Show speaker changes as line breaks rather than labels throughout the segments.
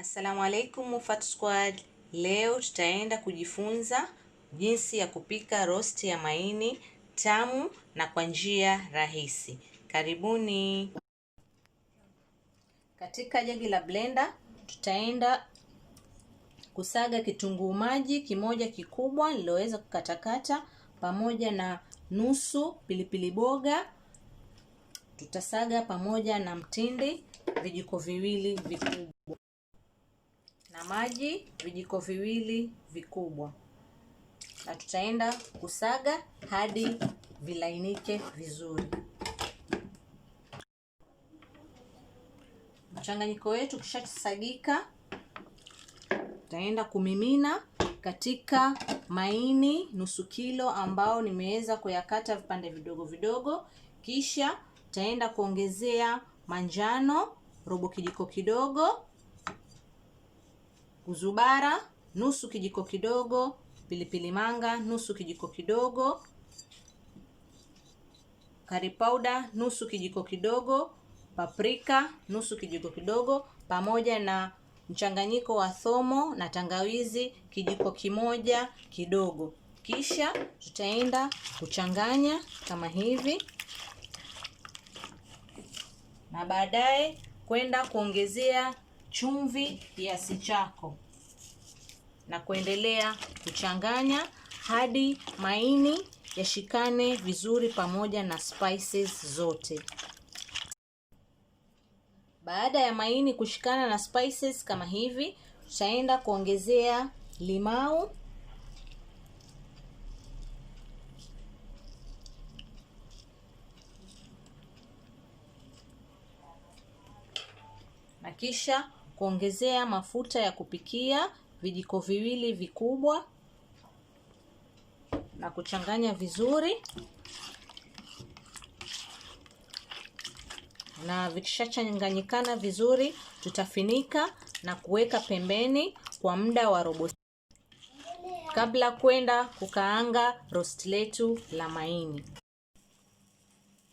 Assalamu alaikum Mufat Squad. Leo tutaenda kujifunza jinsi ya kupika rosti ya maini tamu na kwa njia rahisi. Karibuni. Katika jagi la blender tutaenda kusaga kitunguu maji kimoja kikubwa niloweza kukatakata pamoja na nusu pilipili boga. Tutasaga pamoja na mtindi vijiko viwili vikubwa na maji vijiko viwili vikubwa, na tutaenda kusaga hadi vilainike vizuri. Mchanganyiko wetu kishakusagika, tutaenda kumimina katika maini nusu kilo ambao nimeweza kuyakata vipande vidogo vidogo. Kisha tutaenda kuongezea manjano robo kijiko kidogo, kuzubara nusu kijiko kidogo, pilipili manga nusu kijiko kidogo, curry powder nusu kijiko kidogo, paprika nusu kijiko kidogo, pamoja na mchanganyiko wa thomo na tangawizi kijiko kimoja kidogo. Kisha tutaenda kuchanganya kama hivi, na baadaye kwenda kuongezea chumvi kiasi chako na kuendelea kuchanganya hadi maini yashikane vizuri pamoja na spices zote. Baada ya maini kushikana na spices kama hivi, tutaenda kuongezea limau na kisha kuongezea mafuta ya kupikia vijiko viwili vikubwa na kuchanganya vizuri. Na vikishachanganyikana vizuri, tutafinika na kuweka pembeni kwa muda wa robo kabla kwenda kukaanga roast letu la maini.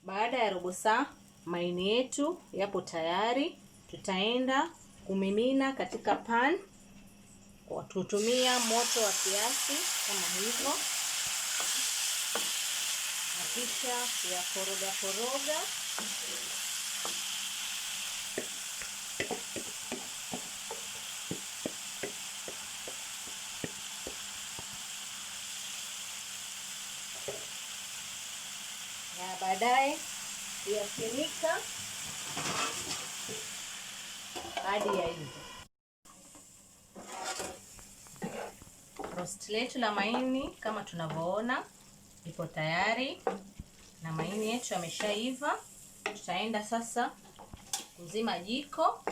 Baada ya robo saa, maini yetu yapo tayari. Tutaenda kumimina katika pan kwa kutumia moto wa kiasi kama hivyo, na kisha kuyakoroga. Na baadaye kuyafunika hadi yaive. Roast letu la maini kama tunavyoona liko tayari na maini yetu yameshaiva. Tutaenda sasa kuzima jiko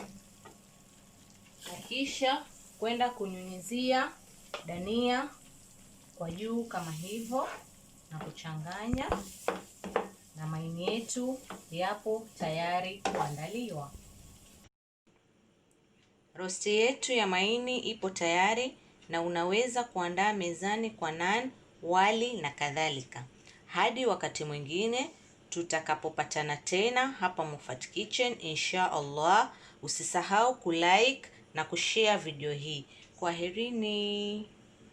na kisha kwenda kunyunyizia dania kwa juu kama hivyo na kuchanganya, na maini yetu yapo tayari kuandaliwa. Rosti yetu ya maini ipo tayari na unaweza kuandaa mezani kwa naan, wali na kadhalika. Hadi wakati mwingine tutakapopatana tena hapa Mufat Kitchen, insha Allah. Usisahau kulike na kushare video hii. Kwaherini.